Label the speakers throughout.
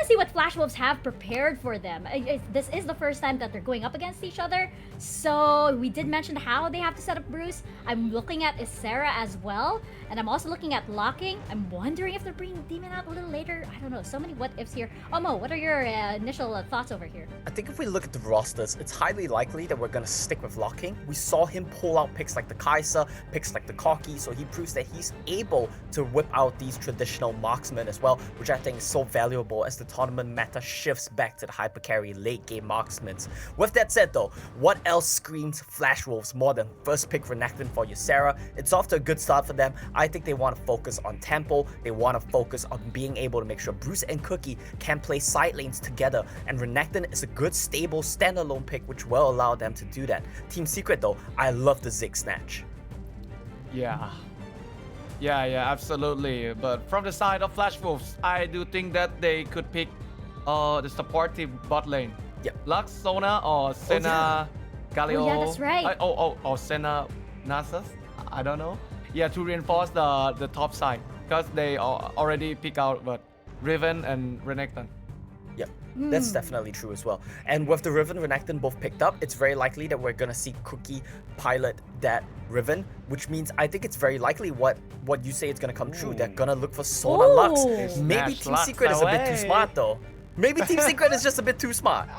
Speaker 1: to see what Flash Wolves have prepared for them. This is the first time that they're going up against each other. So we did mention how they have to set up Bruce. I'm looking at Isera as well. And I'm also looking at locking. I'm wondering if they're bringing Demon out a little later. I don't know. So many what ifs here. Mo, what are your initial thoughts over here?
Speaker 2: I think if we look at the rosters, it's highly likely that we're going to stick with locking. We saw him pull out picks like the Kai'Sa, picks like the Corki, so he proves that he's able to whip out these traditional marksmen as well, which I think is so valuable as the tournament meta shifts back to the hyper carry late game marksmen. With that said though, what else screams Flash Wolves more than first pick Renekton for Ysera? It's off to a good start for them. I think they want to focus on tempo, they want to focus on being able to make sure Bruce and Cookie can play side lanes together, and Renekton is a good stable standalone pick which will allow them to do that. Team Secret though, I love the Zig Snatch.
Speaker 3: Yeah, absolutely. But from the side of Flash Wolves, I do think that they could pick the supportive bot lane.
Speaker 2: Yep.
Speaker 3: Lux, Sona, or Senna, Galio.
Speaker 1: Oh, yeah, that's right.
Speaker 3: Or Senna, Nasus. I don't know. Yeah, to reinforce the top side, because they already pick out Riven and Renekton.
Speaker 2: Yep, that's definitely true as well. And with the Riven Renekton both picked up, it's very likely that we're gonna see Cookie pilot that Riven, which means I think it's very likely what you say is gonna come true. They're gonna look for Sona Lux. Maybe Team Secret is a bit too smart though. Maybe Team Secret is just a bit too smart.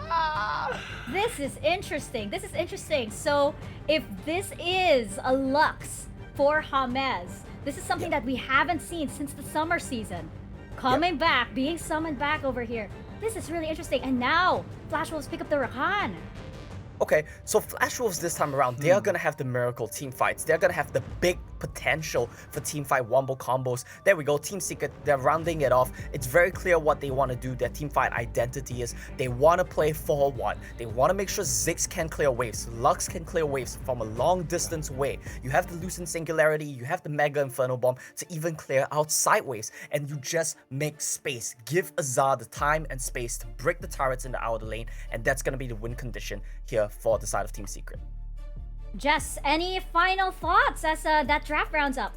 Speaker 1: This is interesting. This is interesting. So if this is a Lux for James, this is something that we haven't seen since the summer season. Coming back, being summoned back over here. This is really interesting. And now, Flash Wolves pick up the Rakan.
Speaker 2: Okay, so Flash Wolves this time around, they are going to have the miracle team fights. They're going to have the big potential for team fight wombo combos. There we go, Team Secret, they're rounding it off. It's very clear what they want to do. Their team fight identity is they want to play 4-1. They want to make sure Ziggs can clear waves, Lux can clear waves from a long distance away. You have the Lucent Singularity, you have the Mega Inferno Bomb to even clear outside waves, and you just make space. Give Azar the time and space to break the turrets in the outer lane, and that's going to be the win condition here for the side of Team Secret.
Speaker 1: Jess, any final thoughts as that draft rounds up?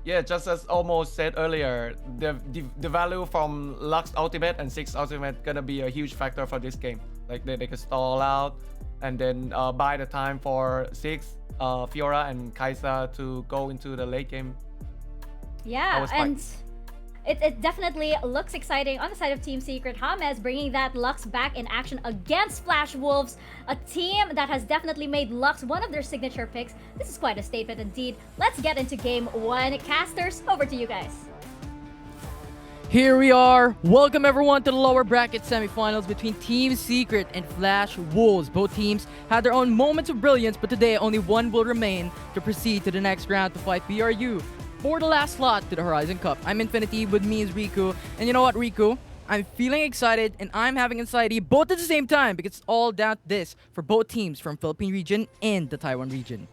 Speaker 3: Yeah, just as almost said earlier, the value from Lux ultimate and Six ultimate gonna be a huge factor for this game. Like they can stall out and then buy the time for Six, Fiora and Kai'Sa to go into the late game.
Speaker 1: Yeah, and it definitely looks exciting on the side of Team Secret. James bringing that Lux back in action against Flash Wolves, a team that has definitely made Lux one of their signature picks. This is quite a statement indeed. Let's get into game one. Casters, over to you guys.
Speaker 4: Here we are. Welcome everyone to the lower bracket semifinals between Team Secret and Flash Wolves. Both teams had their own moments of brilliance, but today only one will remain to proceed to the next round to fight BRU for the last slot to the Horizon Cup. I'm Infinity, with me is Riku. And you know what, Riku? I'm feeling excited and I'm having anxiety both at the same time because it's all down to this for both teams from Philippine region and the Taiwan region.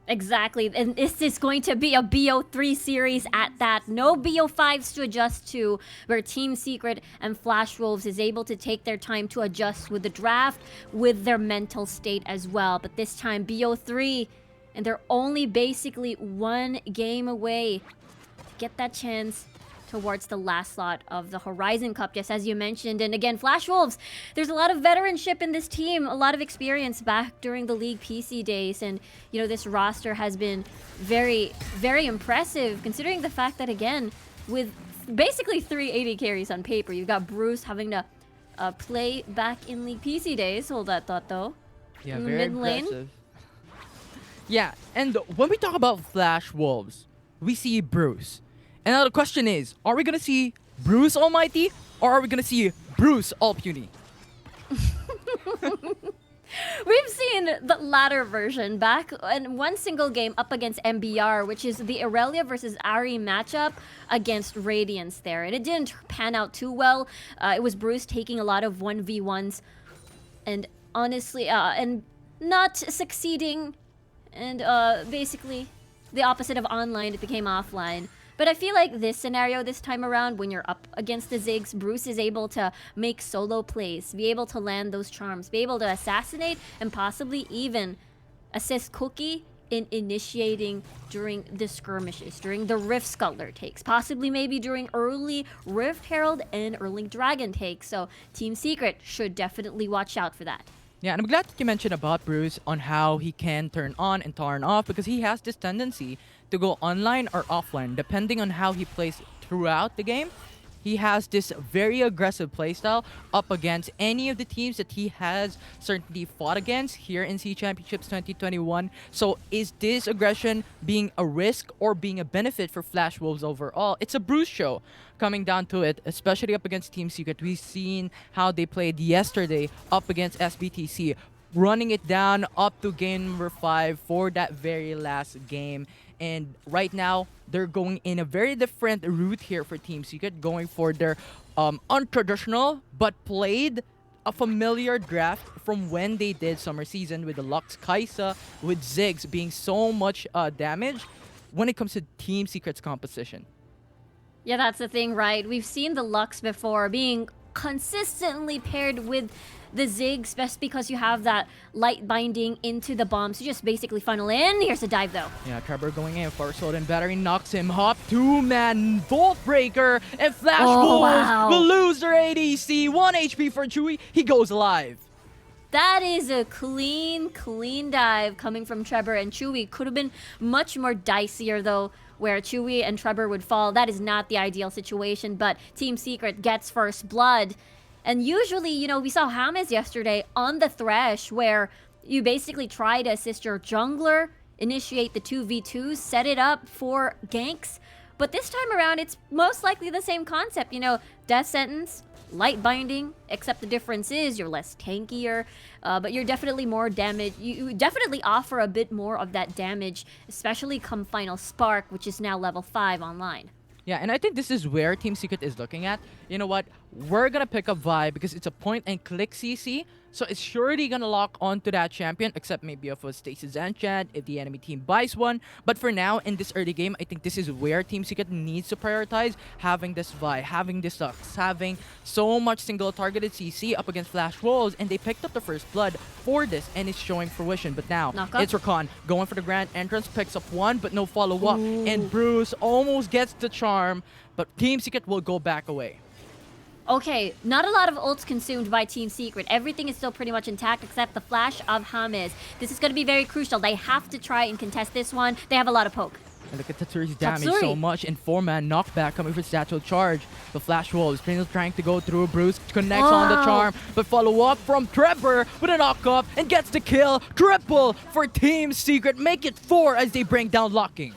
Speaker 5: Exactly, and this is going to be a BO3 series at that. No BO5s to adjust to, where Team Secret and Flash Wolves is able to take their time to adjust with the draft, with their mental state as well. But this time, BO3, and they're only basically one game away to get that chance towards the last slot of the Horizon Cup, just as you mentioned. And again, Flash Wolves, there's a lot of veteranship in this team, a lot of experience back during the League PC days. And, you know, this roster has been very, very impressive, considering the fact that, again, with basically 380 carries on paper, you've got Bruce having to play back in League PC days. Hold that thought, though.
Speaker 4: Yeah,
Speaker 5: in
Speaker 4: very
Speaker 5: mid lane.
Speaker 4: impressive. Yeah, and when we talk about Flash Wolves, we see Bruce. And now the question is, are we going to see Bruce Almighty or are we going to see Bruce All Puny?
Speaker 5: We've seen the latter version back in one single game up against MBR, which is the Irelia versus Ari matchup against Radiance there. And it didn't pan out too well. It was Bruce taking a lot of 1v1s and honestly, and not succeeding. And basically, the opposite of online, it became offline. But I feel like this scenario this time around, when you're up against the Ziggs, Bruce is able to make solo plays, be able to land those charms, be able to assassinate, and possibly even assist Cookie in initiating during the skirmishes, during the Rift Scuttler takes, possibly maybe during early Rift Herald and early Dragon takes. So Team Secret should definitely watch out for that.
Speaker 4: Yeah, and I'm glad that you mentioned about Bruce on how he can turn on and turn off, because he has this tendency to go online or offline depending on how he plays throughout the game. He has this very aggressive playstyle up against any of the teams that he has certainly fought against here in C Championships 2021. So is this aggression being a risk or being a benefit for Flash Wolves overall? It's a Bruce show coming down to it, especially up against Team Secret. We've seen how they played yesterday up against SBTC, running it down up to game number 5 for that very last game. And right now, they're going in a very different route here for Team Secret, going for their untraditional but played a familiar draft from when they did summer season with the Lux Kaisa, with Ziggs being so much damage when it comes to Team Secret's composition.
Speaker 5: Yeah, that's the thing, right? We've seen the Lux before being consistently paired with the Ziggs, just because you have that light binding into the bombs. You just basically funnel in. Here's a dive, though.
Speaker 4: Yeah, Trevor going in for Sword and Battery knocks him up. 2-man Volt Breaker, and Flash Wolves will lose their ADC. 1 HP for Chewy. He goes alive.
Speaker 5: That is a clean dive coming from Trevor and Chewy. Could have been much more dicier, though, where Chewy and Trevor would fall. That is not the ideal situation, but Team Secret gets first blood. And usually, you know, we saw James yesterday on the Thresh, where you basically try to assist your jungler, initiate the 2v2s, set it up for ganks. But this time around, it's most likely the same concept. You know, Death Sentence, light binding, except the difference is you're less tankier, but you're definitely more damage. You definitely offer a bit more of that damage, especially come Final Spark, which is now level 5 online.
Speaker 4: Yeah, and I think this is where Team Secret is looking at. You know what? We're gonna pick up Vi because it's a point-and-click CC, so it's surely gonna lock onto that champion, except maybe of a Stasis Enchant if the enemy team buys one. But for now, in this early game, I think this is where Team Secret needs to prioritize having this Vi, having this Lux, having so much single-targeted CC up against Flash Wolves, and they picked up the first blood for this, and it's showing fruition. But now, it's Rakan going for the Grand Entrance, picks up one, but no follow-up, and Bruce almost gets the charm, but Team Secret will go back away.
Speaker 5: Okay, not a lot of ults consumed by Team Secret. Everything is still pretty much intact except the flash of James. This is going to be very crucial. They have to try and contest this one. They have a lot of poke.
Speaker 4: And look at Tatsuri's damage so much. And 4-man knockback coming for Satchel Charge. The Flash Wolves trying to go through. Bruce connects on the charm, but follow up from Trevor with a knock-up and gets the kill. Triple for Team Secret. Make it 4 as they bring down Locking.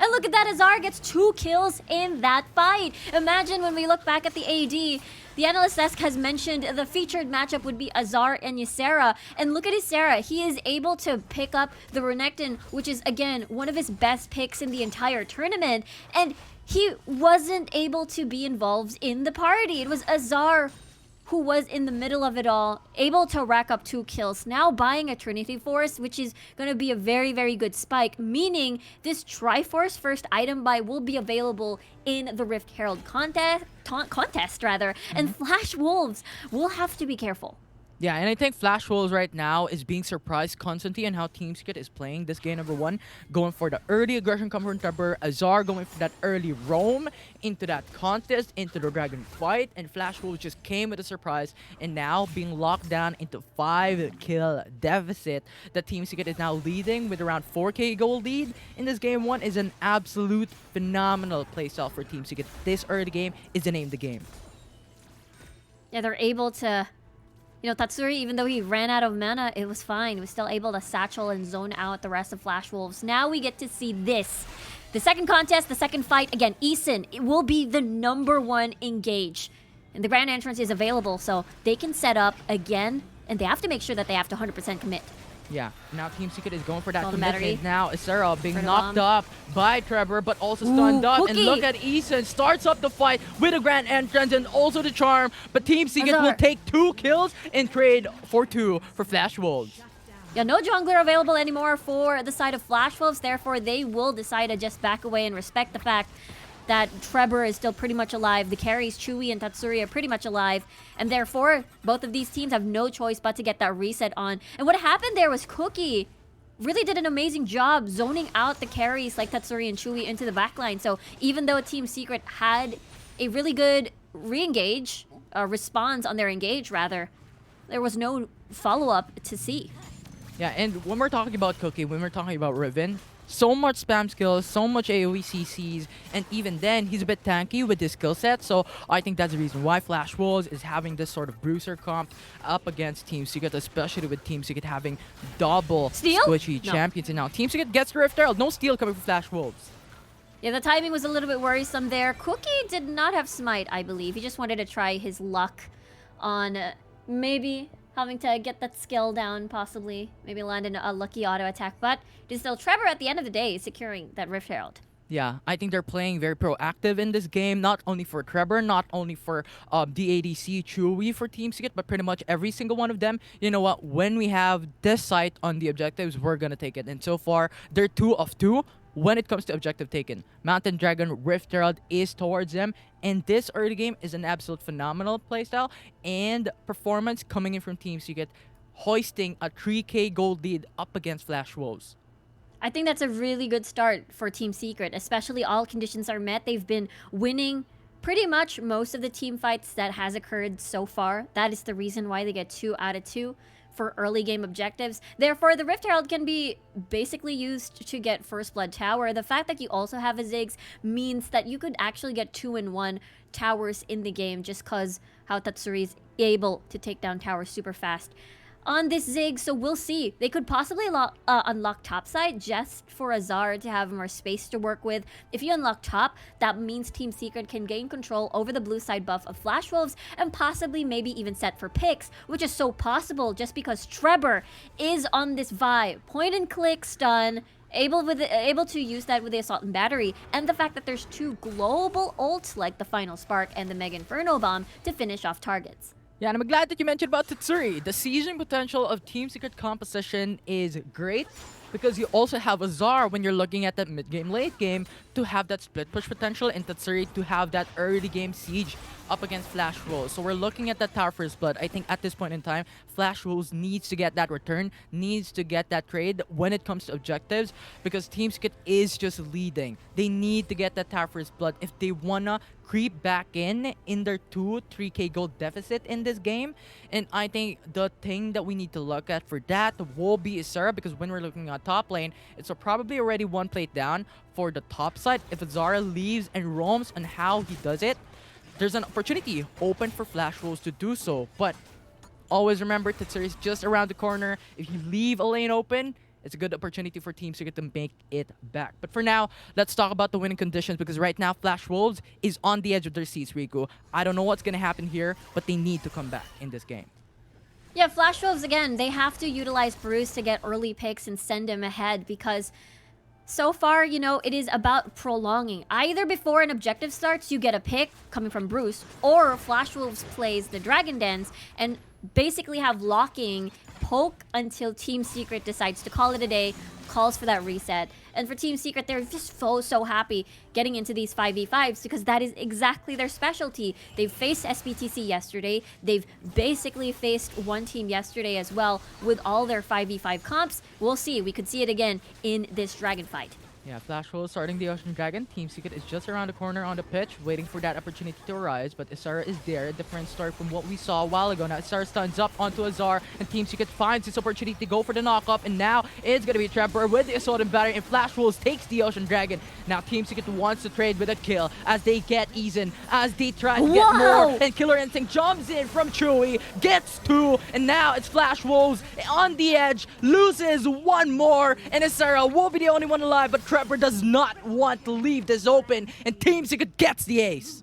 Speaker 5: And look at that, Azar gets 2 kills in that fight. Imagine when we look back at the AD, the analyst desk has mentioned the featured matchup would be Azar and Ysera. And look at Ysera, he is able to pick up the Renekton, which is, again, one of his best picks in the entire tournament. And he wasn't able to be involved in the party. It was Azar who was in the middle of it all, able to rack up 2 kills, now buying a Trinity Force, which is going to be a very, very good spike, meaning this Triforce first item buy will be available in the Rift Herald contest, and Flash Wolves will have to be careful.
Speaker 4: Yeah, and I think Flash Wolves right now is being surprised constantly on how Team Secret is playing this game number 1. Going for the early aggression coming from Trevor, Azar going for that early roam into that contest, into the Dragon fight, and Flash Wolves just came with a surprise, and now being locked down into 5-kill deficit. The Team Secret is now leading with around 4k gold lead in this game 1 is an absolute phenomenal playstyle for Team Secret. This early game is the name of the game.
Speaker 5: Yeah, they're able to... You know, Tatsuri, even though he ran out of mana, it was fine. He was still able to satchel and zone out the rest of Flash Wolves. Now we get to see this. The second contest, the second fight. Again, Eason, it will be the #1 engage. And the Grand Entrance is available, so they can set up again. And they have to make sure that they have to 100% commit.
Speaker 4: Yeah, now Team Secret is going for that
Speaker 5: Golden
Speaker 4: commitment.
Speaker 5: battery.
Speaker 4: Now Ysera being knocked up by Trevor, but also stunned up.
Speaker 5: Cookie.
Speaker 4: And look at Eason, starts up the fight with a Grand Entrance and also the charm. But Team Secret
Speaker 5: Azar
Speaker 4: will take 2 kills and trade for 2 for Flash Wolves.
Speaker 5: Yeah, no jungler available anymore for the side of Flash Wolves. Therefore, they will decide to just back away and respect the fact that Trevor is still pretty much alive. The carries, Chewy and Tatsuri, are pretty much alive. And therefore, both of these teams have no choice but to get that reset on. And what happened there was Cookie really did an amazing job zoning out the carries like Tatsuri and Chewy into the backline. So even though Team Secret had a really good re-engage, response on their engage rather, there was no follow-up to see.
Speaker 4: Yeah, and when we're talking about Cookie, when we're talking about Riven, so much spam skills, so much AoE CCs, and even then, he's a bit tanky with his skill set, so I think that's the reason why Flash Wolves is having this sort of bruiser comp up against Team Secret, especially with Team Secret having double
Speaker 5: Steal?
Speaker 4: squishy
Speaker 5: No.
Speaker 4: champions. And now Team Secret gets the Rift Herald, no steal coming from Flash Wolves.
Speaker 5: Yeah, the timing was a little bit worrisome there. Cookie did not have Smite, I believe. He just wanted to try his luck on maybe having to get that skill down, possibly. Maybe land in a lucky auto attack. But it is still Trevor at the end of the day securing that Rift Herald.
Speaker 4: Yeah, I think they're playing very proactive in this game, not only for Trevor, not only for DADC, Chewy for Team Secret, but pretty much every single one of them. You know what? When we have this sight on the objectives, we're going to take it. And so far, they're 2 of 2 when it comes to objective taken. Mountain Dragon Rift Herald is towards them. And this early game is an absolute phenomenal playstyle and performance coming in from Team Secret, hoisting a 3K gold lead up against Flash Wolves.
Speaker 5: I think that's a really good start for Team Secret, especially all conditions are met. They've been winning pretty much most of the team fights that has occurred so far. That is the reason why they get 2 out of 2 for early game objectives. Therefore, the Rift Herald can be basically used to get First Blood Tower. The fact that you also have a Ziggs means that you could actually get 2-in-1 towers in the game just because how Tatsuri is able to take down towers super fast on this Zig, so we'll see. They could possibly unlock topside just for Azar to have more space to work with. If you unlock top, that means Team Secret can gain control over the blue side buff of Flash Wolves and possibly maybe even set for picks, which is so possible just because Trevor is on this vibe. Point and click stun, able to use that with the Assault and Battery, and the fact that there's 2 global ults like the Final Spark and the Mega Inferno Bomb to finish off targets.
Speaker 4: Yeah, and I'm glad that you mentioned about Tatsuri. The season potential of Team Secret composition is great because you also have Azar when you're looking at that mid-game, late-game to have that split push potential, and Tatsuri to have that early-game siege up against Flash Wolves. So we're looking at that Tower First Blood. I think at this point in time, Flash Wolves needs to get that return, needs to get that trade when it comes to objectives because Team Secret is just leading. They need to get that Tower First Blood if they wanna creep back in their 2-3k gold deficit in this game. And I think the thing that we need to look at for that will be Isara, because when we're looking at top lane, it's probably already 1 plate down for the top side. If Azara leaves and roams on how he does it, there's an opportunity open for Flash Wolves to do so. But always remember, Tatsuri is just around the corner. If you leave a lane open, it's a good opportunity for Team Secret to make it back. But for now, let's talk about the winning conditions, because right now, Flash Wolves is on the edge of their seats, Riku. I don't know what's going to happen here, but they need to come back in this game.
Speaker 5: Yeah, Flash Wolves, again, they have to utilize Bruce to get early picks and send him ahead because so far, you know, it is about prolonging. Either before an objective starts, you get a pick coming from Bruce, or Flash Wolves plays the Dragon Dance and basically have locking poke until Team Secret decides to call it a day, calls for that reset. And for Team Secret, they're just so happy getting into these 5v5s because that is exactly their specialty. They've faced SPTC yesterday. They've basically faced one team yesterday as well with all their 5v5 comps. We'll see. We could see it again in this Dragon fight.
Speaker 4: Yeah, Flash Wolves starting the Ocean Dragon. Team Secret is just around the corner on the pitch, waiting for that opportunity to arise. But Isara is there. A different start from what we saw a while ago. Now Isara stuns up onto Azar, and Team Secret finds this opportunity to go for the knock-up. And now it's going to be Trevor with the Assault and Battery, and Flash Wolves takes the Ocean Dragon. Now Team Secret wants to trade with a kill as they get Eason, as they try to get more. And Killer Instinct jumps in from Chewy, gets 2, and now it's Flash Wolves on the edge, loses 1 more, and Isara will be the only one alive, but Trevor does not want to leave this open, and Team Secret gets the ace.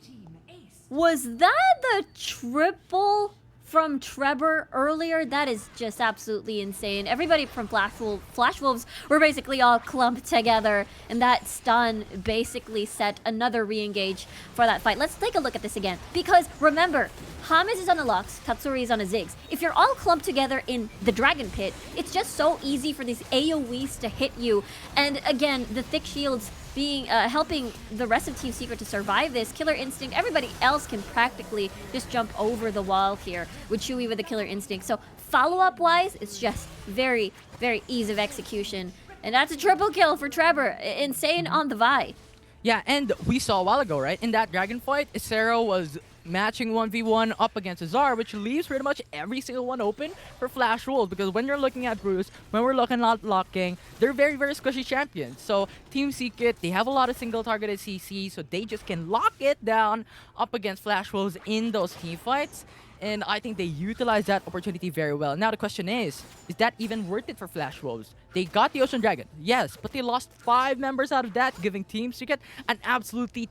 Speaker 5: Was that the triple from Trevor earlier? That is just absolutely insane. Everybody from Flash Wolves were basically all clumped together, and that stun basically set another re-engage for that fight. Let's take a look at this again, because remember, James is on a Lux, Tatsuri is on a Ziggs. If you're all clumped together in the Dragon Pit, it's just so easy for these AoEs to hit you. And again, the thick shields being helping the rest of Team Secret to survive this. Killer Instinct, everybody else can practically just jump over the wall here with Chewy with the Killer Instinct. So follow-up wise, it's just very, very ease of execution. And that's a triple kill for Trevor. Insane on the Vi.
Speaker 4: Yeah, and we saw a while ago, right? In that dragon fight, Isero was matching 1v1 up against Azar, which leaves pretty much every single one open for Flash Wolves. Because when you're looking at Bruce, when we're looking at Locking, they're very, very squishy champions. So Team Secret, they have a lot of single targeted CC, so they just can lock it down up against Flash Wolves in those team fights. And I think they utilize that opportunity very well. Now the question is that even worth it for Flash Wolves? They got the Ocean Dragon, yes, but they lost 5 members out of that, giving Team Secret an absolutely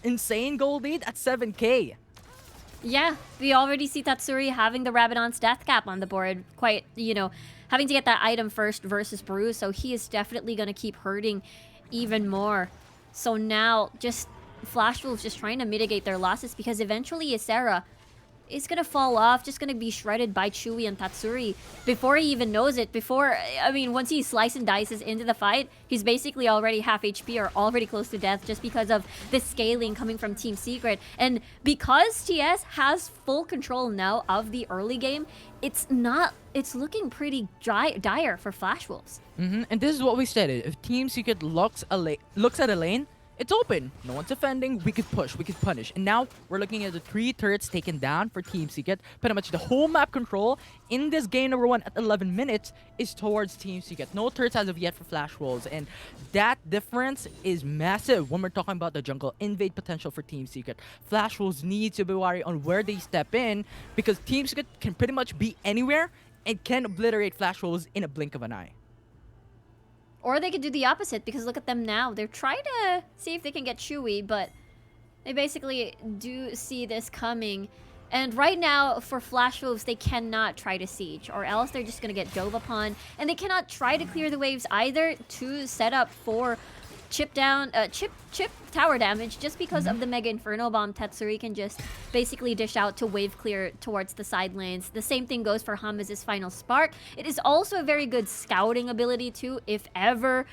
Speaker 4: insane gold lead at 7k.
Speaker 5: Yeah, we already see Tatsuri having the Rabadon's death cap on the board. Quite, having to get that item first versus Bruce, so he is definitely going to keep hurting even more. So now, just Flash Wolves just trying to mitigate their losses because eventually Ysera is going to fall off, just going to be shredded by Chewy and Tatsuri before he even knows it. Once he slice and dices into the fight, he's basically already half HP or already close to death just because of the scaling coming from Team Secret. And because TS has full control now of the early game, it's looking pretty dire for Flash Wolves.
Speaker 4: And this is what we stated. If Team Secret looks at a lane, it's open. No one's defending. We could push. We could punish. And now we're looking at the 3 turrets taken down for Team Secret. Pretty much the whole map control in this game number 1 at 11 minutes is towards Team Secret. No turrets as of yet for Flash Wolves. And that difference is massive when we're talking about the jungle invade potential for Team Secret. Flash Wolves need to be wary on where they step in because Team Secret can pretty much be anywhere and can obliterate Flash Wolves in a blink of an eye.
Speaker 5: Or they could do the opposite, because look at them now. They're trying to see if they can get Chewy, but they basically do see this coming. And right now, for Flash Wolves, they cannot try to siege, or else they're just going to get dove upon. And they cannot try to clear the waves either to set up for chip tower damage, just because of the Mega Inferno Bomb. Tatsuri can just basically dish out to wave clear towards the side lanes. The same thing goes for Hamaz's Final Spark. It is also a very good scouting ability too, if ever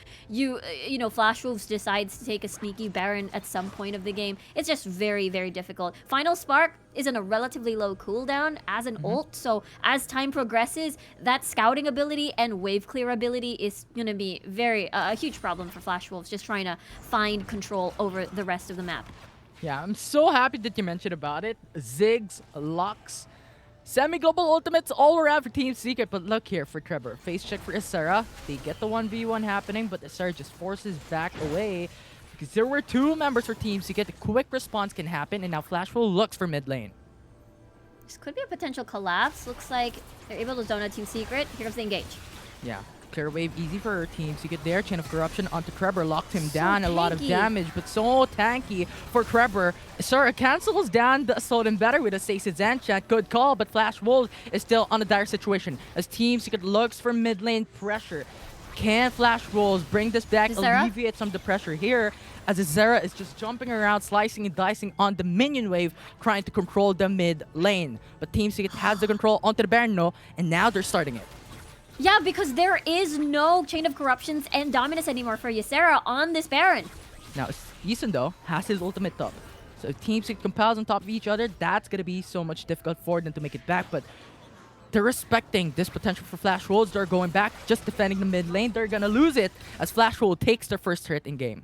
Speaker 5: Flash Wolves decides to take a sneaky Baron at some point of the game. It's just very, very difficult. Final Spark is in a relatively low cooldown as an ult, so as time progresses, that scouting ability and wave clear ability is going to be a huge problem for Flash Wolves, just trying to find control over the rest of the map.
Speaker 4: Yeah, I'm so happy that you mentioned about it. Ziggs, Lux, semi-global ultimates all around for Team Secret. But look here for Trevor. Face check for Ysera. They get the 1v1 happening, but Ysera just forces back away because there were 2 members for Team Secret. A quick response can happen, and now Flashwell looks for mid lane.
Speaker 5: This could be a potential collapse. Looks like they're able to zone out Team Secret. Here comes the engage.
Speaker 4: Yeah. Clear wave easy for Team Secret there. Chain of Corruption onto Trevor. Locked him down. A lot of damage, but so tanky for Trevor. Ysera cancels down the Assault and Better with a Stasis Enchant. Good call, but Flash Wolves is still on a dire situation as Team Secret looks for mid lane pressure. Can Flash Wolves bring this back, alleviate some of the pressure here, as Ysera is just jumping around, slicing and dicing on the minion wave, trying to control the mid lane. But Team Secret has the control onto the Baron, and now they're starting it.
Speaker 5: Yeah, because there is no Chain of Corruptions and Dominus anymore for Ysera on this Baron.
Speaker 4: Now, Eason, though, has his ultimate top. So if Team Secret compiles on top of each other, that's going to be so much difficult for them to make it back. But they're respecting this potential for Flash Wolves. They're going back, just defending the mid lane. They're going to lose it as Flash Wolves takes their first turret in game.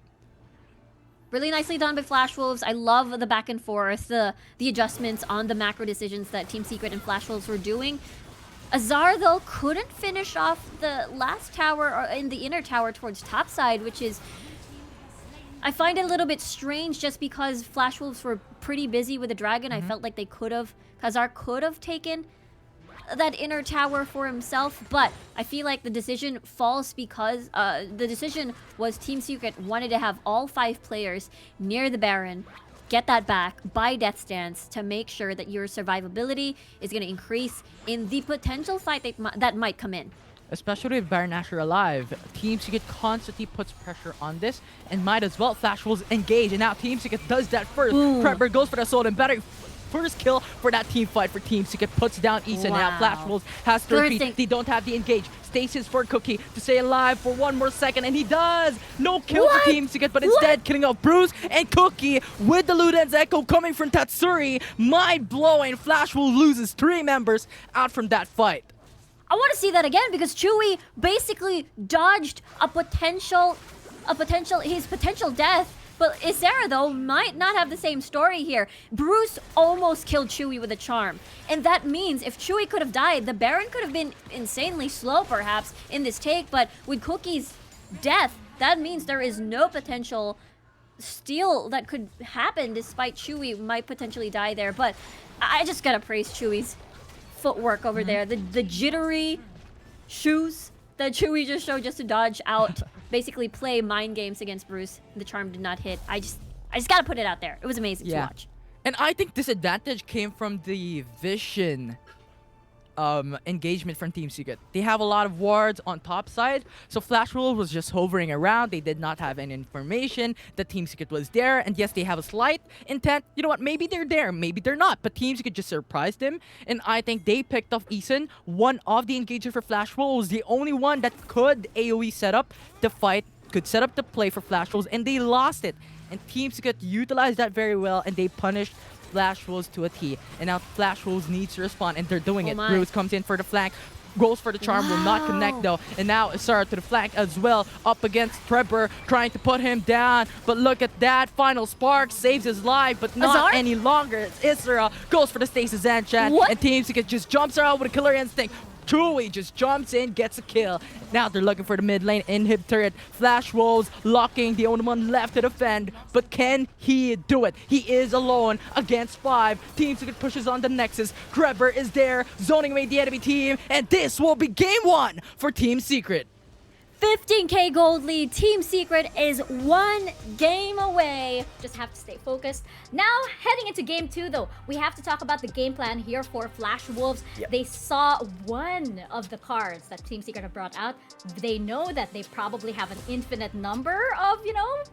Speaker 5: Really nicely done by Flash Wolves. I love the back and forth, the adjustments on the macro decisions that Team Secret and Flash Wolves were doing. Azar, though, couldn't finish off the last tower or in the inner tower towards topside, which is... I find it a little bit strange just because Flash Wolves were pretty busy with the dragon. I felt like they could have... Azar could have taken that inner tower for himself, but I feel like the decision falls because the decision was Team Secret wanted to have all 5 players near the Baron, get that back by Death Stance to make sure that your survivability is going to increase in the potential fight that might come in.
Speaker 4: Especially if Baron Nashor alive, Team Secret constantly puts pressure on this and might as well Flash Wolves engage, and now Team Secret does that first. Trevor goes for the Assault and Better. first kill for that team fight for Team Secret. Puts down Eason. Now
Speaker 5: Wow.
Speaker 4: Flash Wolves has to
Speaker 5: Good
Speaker 4: retreat.
Speaker 5: thing-
Speaker 4: They don't have the engage. Stasis for Cookie to stay alive for one more second, and he does! No kill
Speaker 5: What?
Speaker 4: for Team Secret, but instead killing off Bruce and Cookie with the Luden's Echo coming from Tatsuri. Mind-blowing. Flash Wolves loses 3 members out from that fight.
Speaker 5: I want to see that again because Chewy basically dodged his potential death. But Isera, though, might not have the same story here. Bruce almost killed Chewy with a charm. And that means if Chewy could have died, the Baron could have been insanely slow, perhaps, in this take. But with Cookie's death, that means there is no potential steal that could happen despite Chewy might potentially die there. But I just gotta praise Chewy's footwork over there. The jittery shoes that Chewy just showed just to dodge out, basically play mind games against Bruce. The charm did not hit. I just gotta put it out there. It was amazing to watch.
Speaker 4: And I think this advantage came from the vision engagement from Team Secret. They have a lot of wards on top side, so Flash Wolves was just hovering around. They did not have any information that Team Secret was there, and yes, they have a slight intent. You know what? Maybe they're there, maybe they're not, but Team Secret just surprised them, and I think they picked off Eason, one of the engagers for Flash Wolves, the only one that could AoE set up the fight, could set up the play for Flash Wolves, and they lost it. And Team Secret utilized that very well, and they punished Flash Wolves to a T. And now Flash Wolves needs to respond, and they're doing it.
Speaker 5: My.
Speaker 4: Bruce comes in for the flank, goes for the charm, will not connect though. And now Isara to the flank as well, up against Trevor, trying to put him down. But look at that, final spark saves his life, but not
Speaker 5: Azar?
Speaker 4: any longer. Isara goes for the Stasis Zanchan,
Speaker 5: What?
Speaker 4: and Team Secret just jumps her out with a killer instinct. Chewy just jumps in, gets a kill. Now they're looking for the mid lane inhib turret. Flash Wolves locking, the only one left to defend. But can he do it? He is alone against 5. Team Secret pushes on the Nexus. Trevor is there, zoning away the enemy team. And this will be game 1 for Team Secret.
Speaker 5: 15k gold lead. Team Secret is 1 game away.
Speaker 1: Just have to stay focused. Now, heading into game 2, though, we have to talk about the game plan here for Flash Wolves.
Speaker 2: Yep.
Speaker 1: They saw one of the cards that Team Secret have brought out. They know that they probably have an infinite number of,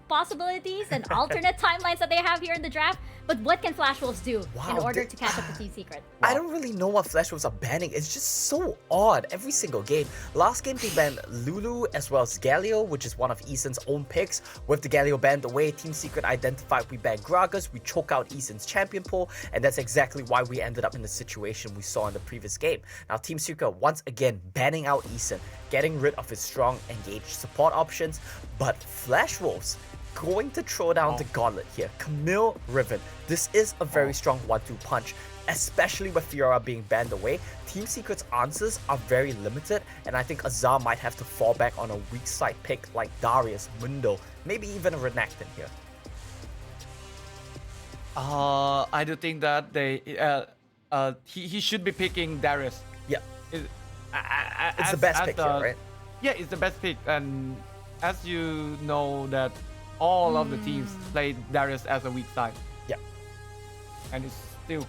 Speaker 1: possibilities and alternate timelines that they have here in the draft. But what can Flash Wolves do in
Speaker 2: Wow,
Speaker 1: order
Speaker 2: they-
Speaker 1: to catch up to Team Secret?
Speaker 2: I don't really know what Flash Wolves are banning. It's just so odd every single game. Last game they banned Lulu as well as Galio, which is one of Eason's own picks. With the Galio banned away, Team Secret identified we banned Gragas, we choke out Eason's champion pool, and that's exactly why we ended up in the situation we saw in the previous game. Now Team Secret once again banning out Eason, getting rid of his strong engaged support options, but Flash Wolves going to throw down the gauntlet here. Camille Riven. This is a very strong 1-2 punch, especially with Fiora being banned away. Team Secret's answers are very limited, and I think Azar might have to fall back on a weak side pick like Darius, Mundo, maybe even a Renekton here.
Speaker 3: I do think that he should be picking Darius.
Speaker 2: Yeah,
Speaker 3: It-
Speaker 2: it's the best pick here, right?
Speaker 3: Yeah, it's the best pick, and as you know that all of the teams played Darius as a weak side,
Speaker 2: Yeah.
Speaker 3: and it's still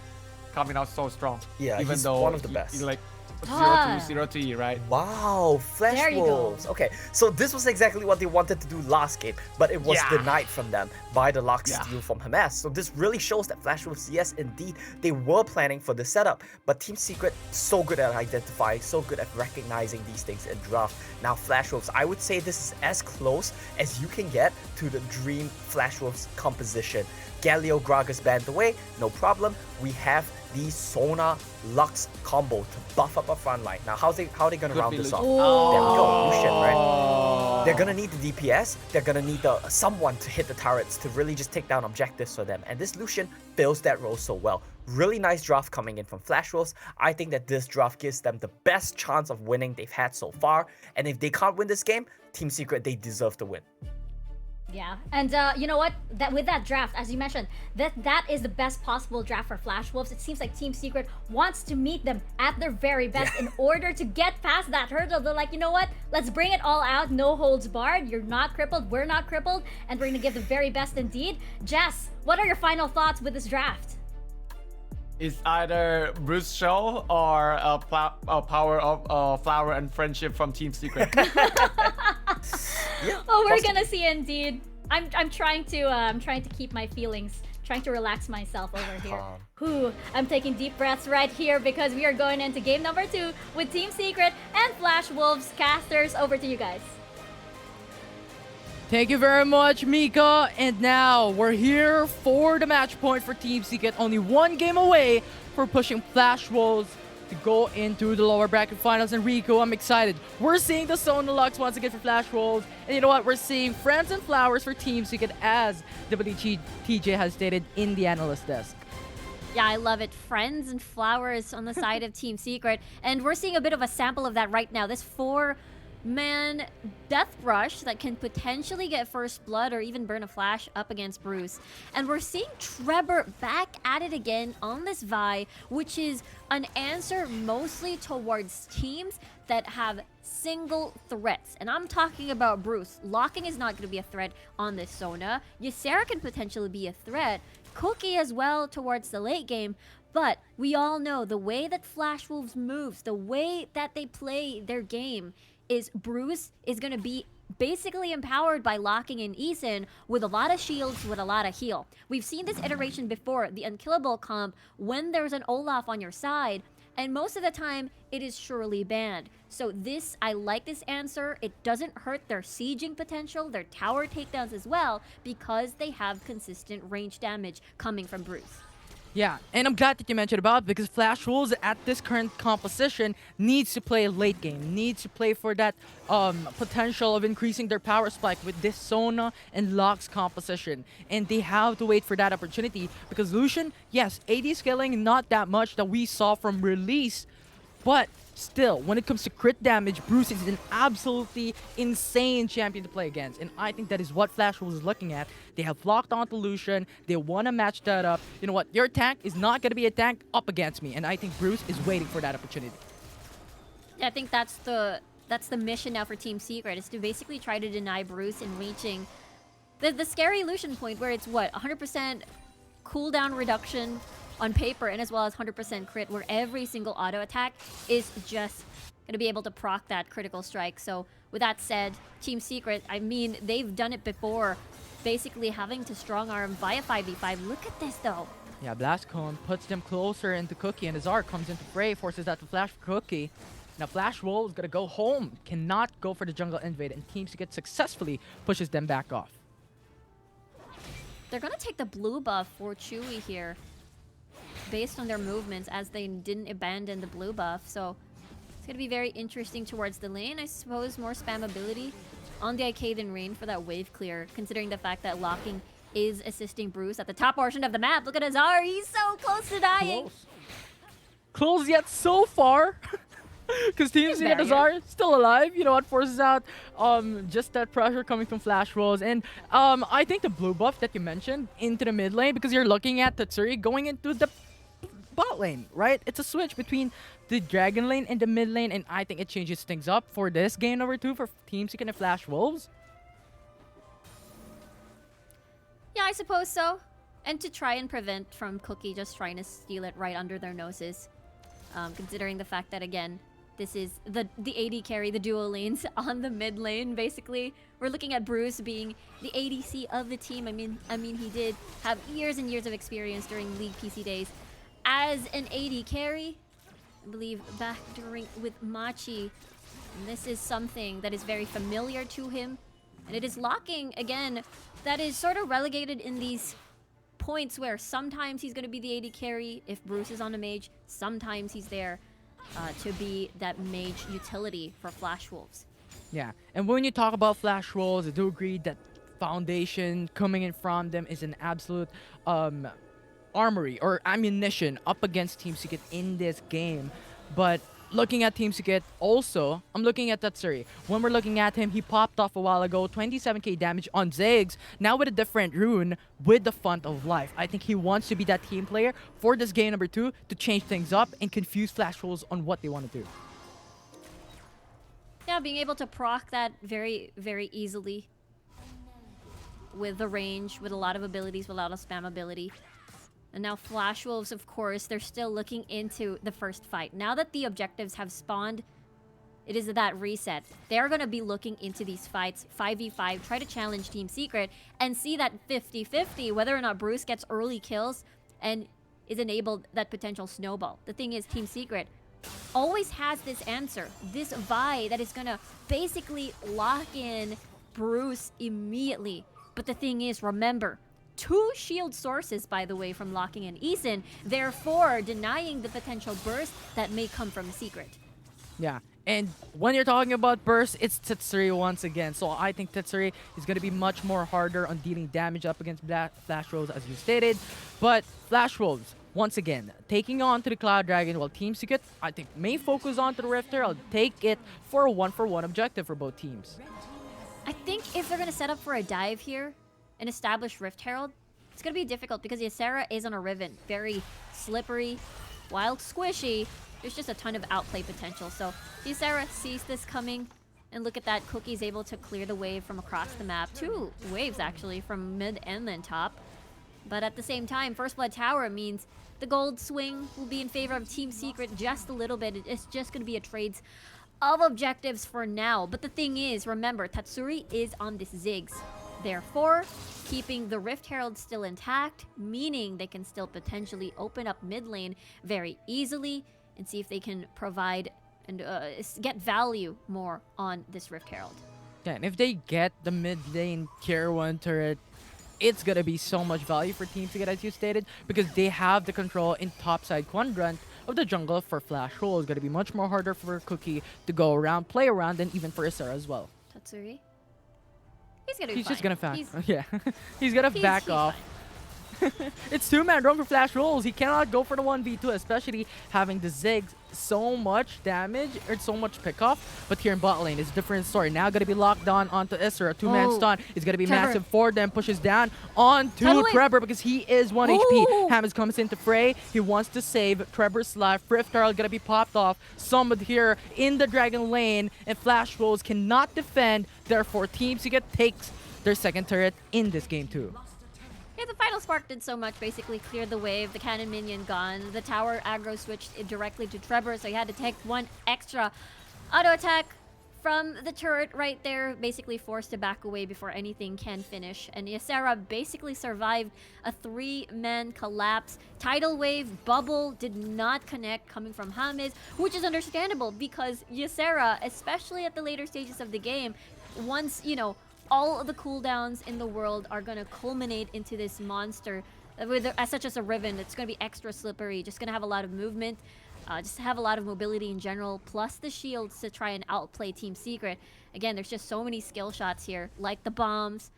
Speaker 3: coming out so strong.
Speaker 2: Yeah,
Speaker 3: even
Speaker 2: he's
Speaker 3: though
Speaker 2: one of the best.
Speaker 3: He's like
Speaker 1: Ah.
Speaker 3: 0-2, 0-2, right?
Speaker 2: Wow, Flash
Speaker 1: There you go.
Speaker 2: Wolves. Okay, so this was exactly what they wanted to do last game, but it was
Speaker 3: Yeah.
Speaker 2: denied from them by the lock
Speaker 3: Yeah.
Speaker 2: steal from Hamas. So this really shows that Flash Wolves, yes, indeed, they were planning for the setup, but Team Secret so good at identifying, so good at recognizing these things in draft. Now Flash Wolves, I would say this is as close as you can get to the dream Flash Wolves composition. Galio Gragas banned away, no problem. We have the Sona Lux combo to buff up our front line. Now how's they gonna
Speaker 3: Could
Speaker 2: round
Speaker 3: be
Speaker 2: this
Speaker 3: Lucian.
Speaker 2: off? There we go,
Speaker 1: Oh.
Speaker 2: Lucian, right? They're gonna need the DPS, they're gonna need someone to hit the turrets to really just take down objectives for them. And this Lucian fills that role so well. Really nice draft coming in from Flash Wolves. I think that this draft gives them the best chance of winning they've had so far. And if they can't win this game, Team Secret, they deserve to win.
Speaker 1: Yeah, and you know what? That with that draft, as you mentioned, that is the best possible draft for Flash Wolves. It seems like Team Secret wants to meet them at their very best in order to get past that hurdle. They're like, you know what? Let's bring it all out. No holds barred. You're not crippled. We're not crippled, and we're gonna give the very best indeed. Jess, what are your final thoughts with this draft?
Speaker 3: It's either Bruce Show or a power of flower and friendship from Team Secret.
Speaker 2: Yeah,
Speaker 1: Oh, we're
Speaker 2: possibly.
Speaker 1: gonna see indeed. I'm trying to keep my feelings trying to relax myself over here.
Speaker 2: Calm.
Speaker 1: Whew, I'm taking deep breaths right here because we are going into game number 2 with Team Secret and Flash Wolves. Casters, over to you guys.
Speaker 4: Thank you very much, Mika. And now we're here for the match point for Team Secret. Only one game away for pushing Flash Wolves to go into the lower bracket finals. And Rico, I'm excited. We're seeing the Zone Deluxe once again for Flash Wolves. And you know what? We're seeing Friends and Flowers for Team Secret, as TJ has stated in the analyst desk.
Speaker 5: Yeah, I love it. Friends and Flowers on the side of Team Secret. And we're seeing a bit of a sample of that right now. This 4-man death rush that can potentially get first blood or even burn a flash up against Bruce. And we're seeing Trevor back at it again on this Vi, which is an answer mostly towards teams that have single threats. And I'm talking about Bruce. Locking is not going to be a threat on this Sona. Ysera can potentially be a threat. Cookie as well towards the late game. But we all know the way that Flash Wolves moves, the way that they play their game, is Bruce is going to be basically empowered by locking in Eason with a lot of shields, with a lot of heal. We've seen this iteration before, the unkillable comp, when there's an Olaf on your side, and most of the time, it is surely banned. So this, I like this answer. It doesn't hurt their sieging potential, their tower takedowns as well, because they have consistent range damage coming from Bruce.
Speaker 4: Yeah, and I'm glad that you mentioned about it, because Flash Wolves at this current composition needs to play late game, needs to play for that potential of increasing their power spike with this Sona and Locks composition. And they have to wait for that opportunity, because Lucian, yes, AD scaling not that much that we saw from release, but still, when it comes to crit damage, Bruce is an absolutely insane champion to play against. And I think that is what Flash Wolves is looking at. They have locked onto Lucian. They want to match that up. You know what? Your tank is not going to be a tank up against me. And I think Bruce is waiting for that opportunity.
Speaker 5: Yeah, I think that's the mission now for Team Secret, is to basically try to deny Bruce in reaching the scary Lucian point, where it's what, 100% cooldown reduction on paper, and as well as 100% crit, where every single auto attack is just going to be able to proc that critical strike. So with that said, Team Secret, I mean, they've done it before, basically having to strong arm via 5v5. Look at this though.
Speaker 4: Yeah, Blast Cone puts them closer into Cookie, and Azar comes into fray, forces that to flash for Cookie. Now Flash Wolves gonna go home, cannot go for the jungle invade, and Team Secret successfully pushes them back off.
Speaker 5: They're gonna take the blue buff for Chewy here, based on their movements, as they didn't abandon the blue buff. So it's gonna be very interesting towards the lane. I suppose more spammability on the Icadian Rain for that wave clear, considering the fact that locking is assisting Bruce at the top portion of the map. Look at Azar, he's so close to dying.
Speaker 4: Close yet so far. Because Team Secret Azar still alive. You know what, forces out just that pressure coming from Flash Wolves. And I think the blue buff that you mentioned into the mid lane, because you're looking at Tatsuri going into the bot lane, right? It's a switch between the Dragon lane and the mid lane, and I think it changes things up for this game number 2 for Team Secret and Flash Wolves.
Speaker 5: Yeah, I suppose so. And to try and prevent from Cookie just trying to steal it right under their noses. Considering the fact that, again, this is the AD carry, the dual lanes on the mid lane, basically. We're looking at Bruce being the ADC of the team. I mean, he did have years and years of experience during League PC days as an AD carry. I believe back during with Machi. And this is something that is very familiar to him. And it is locking, again, that is sort of relegated in these points where sometimes he's going to be the AD carry if Bruce is on a mage. Sometimes he's there to be that mage utility for Flash Wolves.
Speaker 4: Yeah, and when you talk about Flash Wolves, I do agree that Foundation coming in from them is an absolute armory or ammunition up against Team Secret in this game. But looking at Team Secret, also, I'm looking at Tatsuri. When we're looking at him, he popped off a while ago, 27k damage on Ziggs, now with a different rune, with the Font of Life. I think he wants to be that team player for this game number 2 to change things up and confuse Flash Wolves on what they want to do.
Speaker 5: Yeah, being able to proc that very, very easily with the range, with a lot of abilities, with a lot of spam ability. And now Flash Wolves, of course, they're still looking into the first fight. Now that the objectives have spawned, it is that reset. They're going to be looking into these fights, 5v5, try to challenge Team Secret, and see that 50-50, whether or not Bruce gets early kills and is enabled that potential snowball. The thing is, Team Secret always has this answer, this Vi that is going to basically lock in Bruce immediately. But the thing is, remember, 2 shield sources, by the way, from locking in Eason, therefore denying the potential burst that may come from Secret.
Speaker 4: Yeah, and when you're talking about burst, it's Tetsuri once again. So I think Tetsuri is going to be much more harder on dealing damage up against Flash Wolves, as you stated. But Flash Wolves, once again, taking on to the Cloud Dragon, while Team Secret, I think, may focus on to the Rift Herald, take it for a 1-for-1 objective for both teams.
Speaker 5: I think if they're going to set up for a dive here and establish Rift Herald, it's going to be difficult because Ysera is on a Riven. Very slippery, wild, squishy. There's just a ton of outplay potential. So Ysera sees this coming, and look at that. Cookie's able to clear the wave from across the map. 2 waves, actually, from mid and then top. But at the same time, First Blood Tower means the gold swing will be in favor of Team Secret just a little bit. It's just going to be a trades of objectives for now. But the thing is, remember, Tatsuri is on this Ziggs. Therefore, keeping the Rift Herald still intact, meaning they can still potentially open up mid lane very easily and see if they can provide and get value more on this Rift Herald.
Speaker 4: Yeah, and if they get the mid lane tier 1 turret, it's gonna be so much value for Team Secret, as you stated, because they have the control in topside quadrant of the jungle for Flash Roll. It's gonna be much more harder for Cookie to go around, play around, and even for Ysera as well.
Speaker 5: Tatsuri? He's gonna be
Speaker 4: He's
Speaker 5: fine.
Speaker 4: just gonna yeah. He's gonna back
Speaker 5: he's
Speaker 4: off. It's 2-man run for Flash Rolls. He cannot go for the 1v2, especially having the Ziggs. So much damage or so much pickoff. But here in bot lane, it's a different story. Now gonna be locked on onto Ysera. 2-man stun is gonna be
Speaker 5: Trevor.
Speaker 4: massive for them. Pushes down onto
Speaker 5: Totally.
Speaker 4: Trevor because he is 1
Speaker 5: Ooh.
Speaker 4: HP. Hammers comes into fray. He wants to save Trevor's life. Rift Herald gonna be popped off. Summoned here in the Dragon lane. And Flash Rolls cannot defend. Therefore, Team Secret takes their second turret in this game too.
Speaker 5: Yeah, the final spark did so much, basically cleared the wave, the cannon minion gone, the tower aggro switched it directly to Trevor, so he had to take 1 extra auto attack from the turret right there, basically forced to back away before anything can finish. And Ysera basically survived a 3-man collapse. Tidal wave, bubble did not connect coming from James, which is understandable because Ysera, especially at the later stages of the game, once, you know, all of the cooldowns in the world are going to culminate into this monster as such as a Riven. It's going to be extra slippery, just going to have a lot of movement, just have a lot of mobility in general, plus the shields to try and outplay Team Secret. Again, there's just so many skill shots here, like the bombs,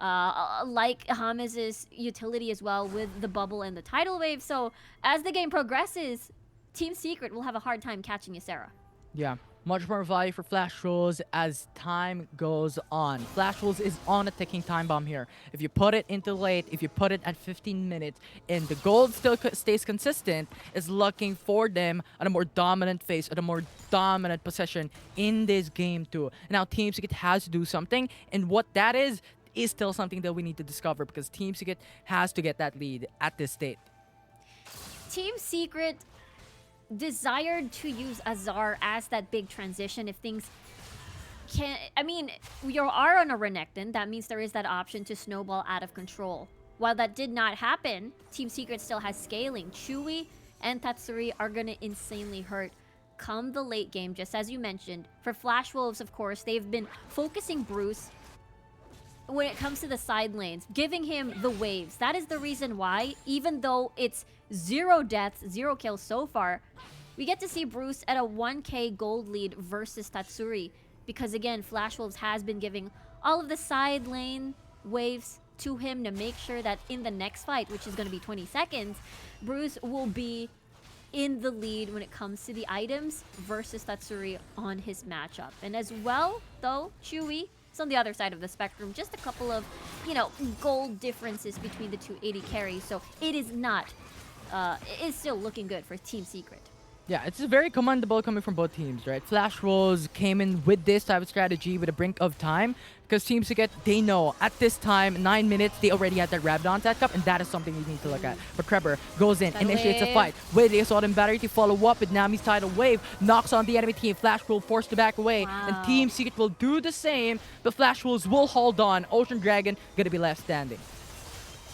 Speaker 5: like James' utility as well with the bubble and the tidal wave. So as the game progresses, Team Secret will have a hard time catching Ysera.
Speaker 4: Yeah, much more value for Flash Rolls as time goes on. Flash Rolls is on a ticking time bomb here. If you put it into late, if you put it at 15 minutes, and the gold still stays consistent, is looking for them at a more dominant phase, at a more dominant possession in this game too. Now Team Secret has to do something, and what that is still something that we need to discover because Team Secret has to get that lead at this state.
Speaker 5: Team Secret desired to use Azar as that big transition if things can. I mean, you are on a Renekton, that means there is that option to snowball out of control. While that did not happen, Team Secret still has scaling. Chewy and Tatsuri are gonna insanely hurt come the late game, just as you mentioned. For Flash Wolves, of course, they've been focusing Bruce when it comes to the side lanes, giving him the waves. That is the reason why, even though it's 0 deaths, 0 kills so far, we get to see Bruce at a 1k gold lead versus Tatsuri. Because again, Flash Wolves has been giving all of the side lane waves to him to make sure that in the next fight, which is going to be 20 seconds, Bruce will be in the lead when it comes to the items versus Tatsuri on his matchup. And as well, though, Chewy is on the other side of the spectrum. Just a couple of, you know, gold differences between the two AD carries. So it is not, it is still looking good for Team Secret.
Speaker 4: Yeah, it's very commendable coming from both teams, right? Flash Wolves came in with this type of strategy with a brink of time because Team Secret, they know at this time, 9 minutes, they already had that Rabadon set up, and that is something you need to look at. But Trevor goes in,
Speaker 5: Tidal
Speaker 4: initiates a
Speaker 5: wave.
Speaker 4: fight with the Assault and Battery to follow up with Nami's Tidal Wave, knocks on the enemy team. Flash will force to back away, and
Speaker 5: Wow.
Speaker 4: Team Secret will do the same, but Flash Wolves will hold on. Ocean Dragon gonna be left standing.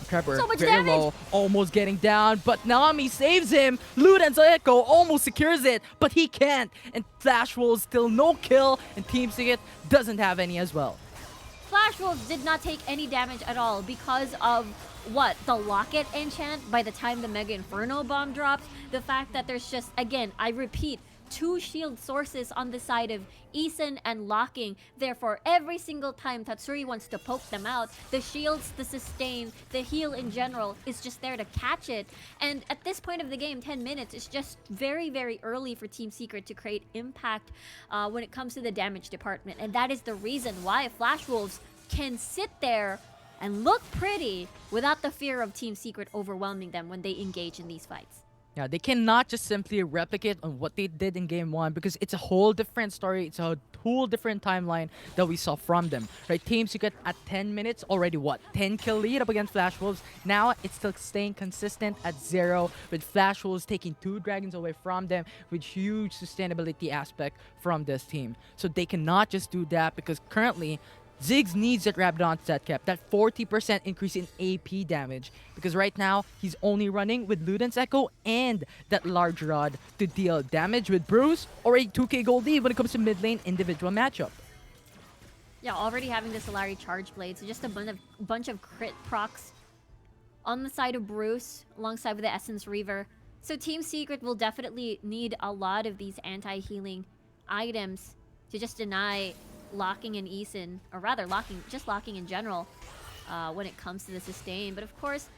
Speaker 4: Trevor,
Speaker 5: So much
Speaker 4: very
Speaker 5: damage.
Speaker 4: low, almost getting down, but Nami saves him. Luden's Echo almost secures it, but he can't. And Flash Wolves still no kill, and Team Secret doesn't have any as well.
Speaker 5: Flash Wolves did not take any damage at all because of what? The Locket enchant by the time the Mega Inferno bomb dropped. The fact that there's just, again, I repeat, 2 shield sources on the side of Eason and Locking. Therefore, every single time Tatsuri wants to poke them out, the shields, the sustain, the heal in general is just there to catch it. And at this point of the game, 10 minutes, it's just very, very early for Team Secret to create impact when it comes to the damage department. And that is the reason why Flash Wolves can sit there and look pretty without the fear of Team Secret overwhelming them when they engage in these fights.
Speaker 4: Yeah, they cannot just simply replicate on what they did in game 1 because it's a whole different story. It's a whole different timeline that we saw from them. Right, Team Secret at 10 minutes already, what, 10 kill lead up against Flash Wolves. Now it's still staying consistent at 0 with Flash Wolves taking 2 dragons away from them with huge sustainability aspect from this team. So they cannot just do that because currently Ziggs needs that Rabadon stat cap, that 40% increase in AP damage, because right now he's only running with Luden's Echo and that large rod to deal damage with Bruce or a 2k gold lead when it comes to mid lane individual matchup.
Speaker 5: Yeah, already having the Solari Charge Blade, so just a bunch of crit procs on the side of Bruce alongside with the Essence Reaver. So Team Secret will definitely need a lot of these anti-healing items to just deny Locking and Eason, or rather just locking in general when it comes to the sustain. But of course,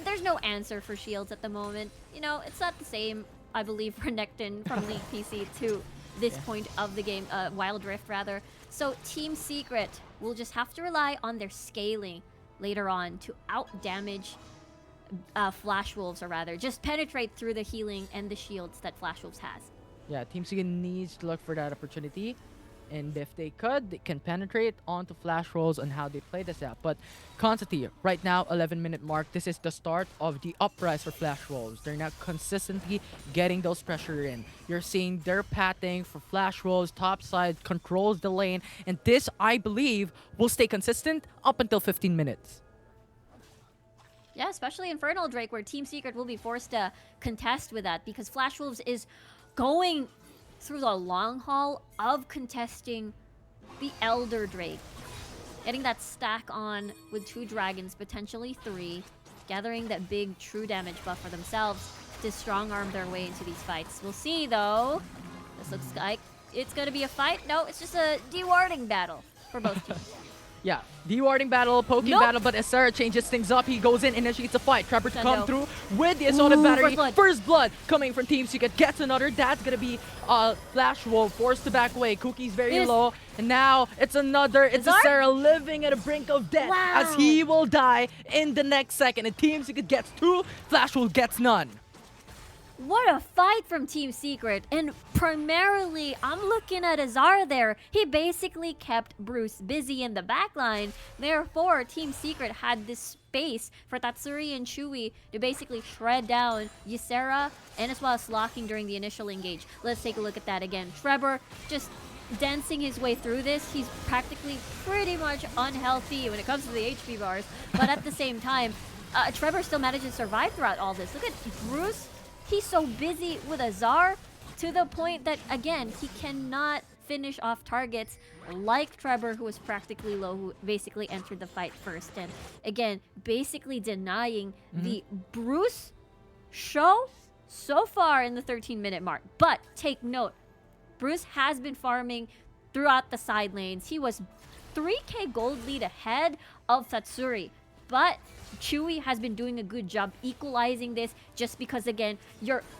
Speaker 5: there's no answer for shields at the moment. You know, it's not the same, I believe, for Necton from League PC to this point of the game, Wild Rift rather. So Team Secret will just have to rely on their scaling later on to out-damage Flash Wolves, or rather, just penetrate through the healing and the shields that Flash Wolves has.
Speaker 4: Yeah, Team Secret needs to look for that opportunity. And if they could, they can penetrate onto Flash Rolls on how they play this out. But Constantine, right now, 11-minute mark, this is the start of the uprise for Flash Rolls. They're now consistently getting those pressure in. You're seeing their pathing for Flash Rolls, top side, controls the lane. And this, I believe, will stay consistent up until 15 minutes.
Speaker 5: Yeah, especially Infernal Drake, where Team Secret will be forced to contest with that because Flash Wolves is going through the long haul of contesting the Elder Drake. Getting that stack on with 2 dragons, potentially 3, gathering that big true damage buff for themselves to strong arm their way into these fights. We'll see though. This looks like it's gonna be a fight. No, it's just a dewarding battle for both teams.
Speaker 4: Yeah, dewarding battle, poking battle, but Asara changes things up. He goes in, initiates a fight. Trevor to come through with the assaulted battery. First blood coming from Team Secret. Gets another. That's going to be Flash Wolf forced to back away. Cookie's very low. And now it's another. It's Asara living at a brink of death as he will die in the next second. And Team Secret gets 2. Flash Wolf gets none.
Speaker 5: What a fight from Team Secret. And primarily, I'm looking at Azar there. He basically kept Bruce busy in the backline. Therefore, Team Secret had this space for Tatsuri and Chewy to basically shred down Ysera and as well as Locking during the initial engage. Let's take a look at that again. Trevor just dancing his way through this. He's practically pretty much unhealthy when it comes to the HP bars. But at the same time, Trevor still managed to survive throughout all this. Look at Bruce. He's so busy with Azar to the point that, again, he cannot finish off targets like Trevor, who was practically low, who basically entered the fight first. And again, basically denying the Bruce show so far in the 13-minute mark. But take note, Bruce has been farming throughout the side lanes. He was 3k gold lead ahead of Tatsuri. But Chewy has been doing a good job equalizing this just because, again,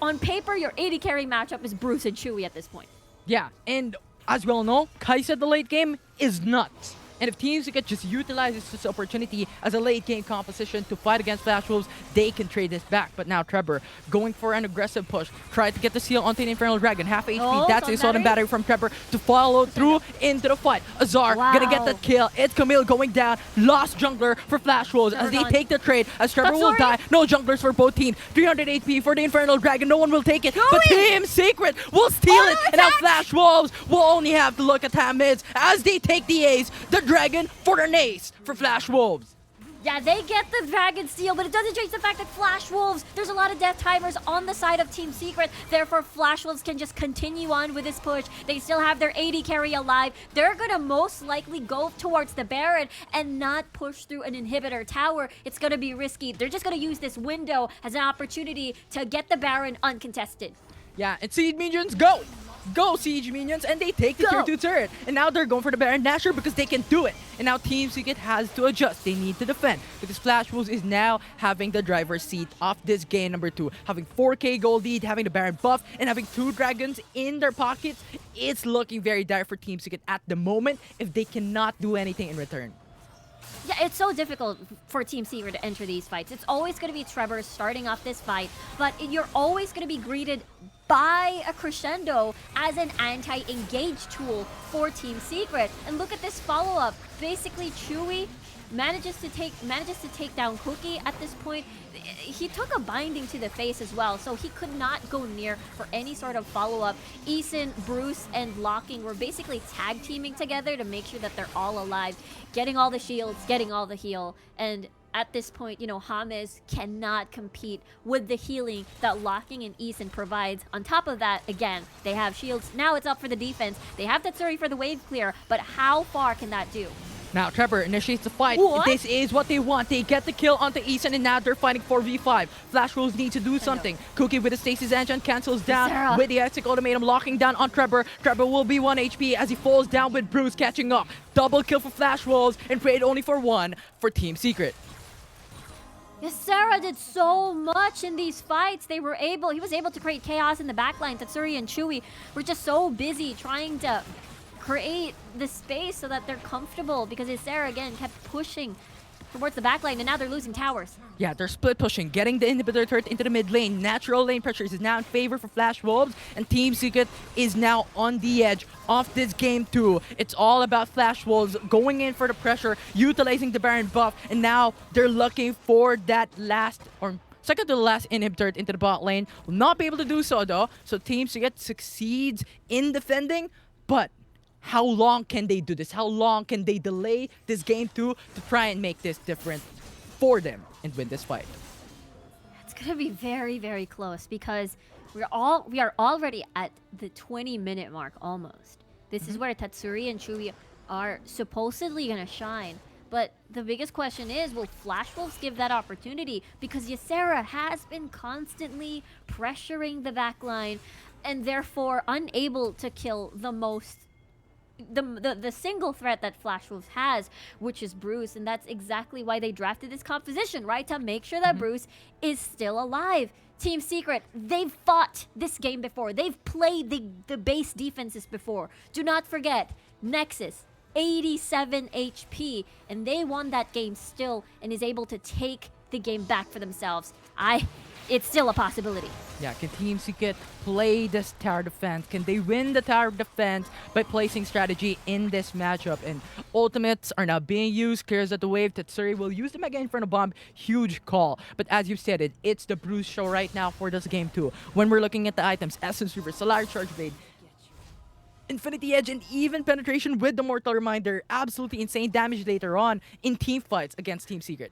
Speaker 5: on paper, your 80 carry matchup is Bruce and Chewy at this point.
Speaker 4: Yeah, and as we all know, Kai'Sa the late game is nuts. And if Team Secret just utilizes this opportunity as a late game composition to fight against Flash Wolves, they can trade this back. But now Trevor going for an aggressive push, try to get the seal onto the Infernal Dragon. Half HP,
Speaker 5: Oh,
Speaker 4: that's a
Speaker 5: Salt
Speaker 4: Sudden
Speaker 5: Battery?
Speaker 4: Battery from Trevor to follow through into the fight. Azar gonna get the
Speaker 5: Wow.
Speaker 4: kill. It's Camille going down. Lost jungler for Flash Wolves as they
Speaker 5: Trevor
Speaker 4: take the trade. As Trevor will
Speaker 5: Tatsuri?
Speaker 4: die. No junglers for both teams. 300 HP for the Infernal Dragon. No one will take it. But
Speaker 5: Chewy!
Speaker 4: Team Secret will steal
Speaker 5: Oh,
Speaker 4: it.
Speaker 5: no,
Speaker 4: And now
Speaker 5: attack!
Speaker 4: Flash Wolves will only have to look at mids as they take the ace. The Dragon for an ace for Flash Wolves.
Speaker 5: Yeah, they get the Dragon Steel, but it doesn't change the fact that Flash Wolves, there's a lot of death timers on the side of Team Secret. Therefore, Flash Wolves can just continue on with this push. They still have their AD carry alive. They're going to most likely go towards the Baron and not push through an inhibitor tower. It's going to be risky. They're just going to use this window as an opportunity to get the Baron uncontested.
Speaker 4: Yeah, and Siege Minions, go! Go, Siege Minions! And they take the
Speaker 5: Go!
Speaker 4: tier 2 turret. And now they're going for the Baron Nashor because they can do it. And now Team Secret has to adjust. They need to defend because Flash Wolves is now having the driver's seat of this game number 2. Having 4k gold lead, having the Baron buff, and having 2 dragons in their pockets. It's looking very dire for Team Secret at the moment if they cannot do anything in return.
Speaker 5: Yeah, it's so difficult for Team Secret to enter these fights. It's always going to be Trevor starting off this fight, but you're always going to be greeted by a crescendo as an anti-engage tool for Team Secret. And look at this follow-up. Basically, Chewy manages to take down Cookie at this point. He took a binding to the face as well, so he could not go near for any sort of follow-up. Eason, Bruce, and Locking were basically tag teaming together to make sure that they're all alive, getting all the shields, getting all the heal, and at this point, you know, James cannot compete with the healing that Locking and Eason provides. On top of that, again, they have shields. Now it's up for the defense. They have Tatsuri for the wave clear, but how far can that do?
Speaker 4: Now Trevor initiates the fight.
Speaker 5: What?
Speaker 4: This is what they want. They get the kill onto Eason and now they're fighting 4v5. Flash Wolves need to do something. Cookie with the Stasis Engine cancels down
Speaker 5: Sarah.
Speaker 4: with the Exec Ultimatum, locking down on Trevor. Trevor will be 1 HP as he falls down with Bruce catching up. Double kill for Flash Wolves and trade only for 1 for Team Secret.
Speaker 5: Yes, Sarah did so much in these fights. He was able to create chaos in the backline. Tatsuri and Chewy were just so busy trying to create the space so that they're comfortable because Sarah again kept pushing towards the backline and now they're losing towers.
Speaker 4: Yeah, they're split pushing, getting the inhibitor turret into the mid lane. Natural lane pressures is now in favor for Flash Wolves, and Team Secret is now on the edge of this game too. It's all about Flash Wolves going in for the pressure, utilizing the Baron buff, and now they're looking for that last, or second to the last inhibitor into the bot lane. Will not be able to do so though, so Team Secret succeeds in defending, but how long can they do this? How long can they delay this game too to try and make this different for them and win this fight?
Speaker 5: It's gonna be very, very close because we are already at the 20-minute mark almost. This is where Tatsuri and Chewy are supposedly gonna shine. But the biggest question is, will Flash Wolves give that opportunity? Because Ysera has been constantly pressuring the backline and therefore unable to kill the single threat that Flash Wolves has, which is Bruce, and that's exactly why they drafted this composition, right? To make sure that Bruce is still alive. Team Secret, they've fought this game before. They've played the base defenses before. Do not forget, Nexus, 87 HP, and they won that game still and is able to take the game back for themselves. It's still a possibility.
Speaker 4: Yeah, can Team Secret play this tower defense? Can they win the tower defense by placing strategy in this matchup? And ultimates are now being used. Clears at the wave. Tatsuri will use them again in front of bomb. Huge call. But as you've said it's the Bruce show right now for this game too. When we're looking at the items, Essence Reaver, Solar Charge Blade, Infinity Edge, and even penetration with the Mortal Reminder. Absolutely insane damage later on in team fights against Team Secret.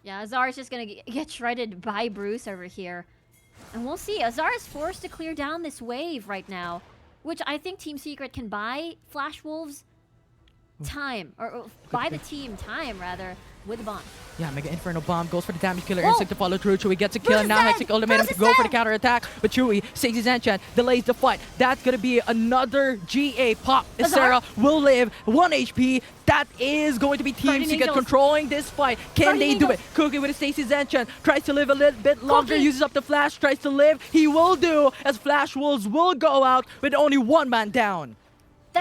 Speaker 5: Yeah, Azar is just gonna get shredded by Bruce over here. And we'll see. Azar is forced to clear down this wave right now, which I think Team Secret can buy Flash Wolves time, or buy the team time, rather, with the bomb.
Speaker 4: Yeah, Mega Inferno Bomb goes for the damage killer
Speaker 5: Whoa!
Speaker 4: instinct to follow through. Chewy gets a kill,
Speaker 5: Bruce
Speaker 4: and
Speaker 5: is
Speaker 4: now
Speaker 5: dead!
Speaker 4: Hextech Ultimatum
Speaker 5: Bruce
Speaker 4: to
Speaker 5: is
Speaker 4: go for the
Speaker 5: dead!
Speaker 4: counter attack. But Chewy takes his enchant, delays the fight. That's gonna be another GA pop.
Speaker 5: Azar?
Speaker 4: Ysera will live 1 HP. That is going to be Team
Speaker 5: Guardian
Speaker 4: Secret
Speaker 5: Angels.
Speaker 4: controlling this fight. Can
Speaker 5: Guardian
Speaker 4: they do it?
Speaker 5: Angels.
Speaker 4: Cookie with a Stasis enchant tries to live a little bit longer,
Speaker 5: Cookie.
Speaker 4: uses up the flash, tries to live. He will do, as Flash Wolves will go out with only 1 man down.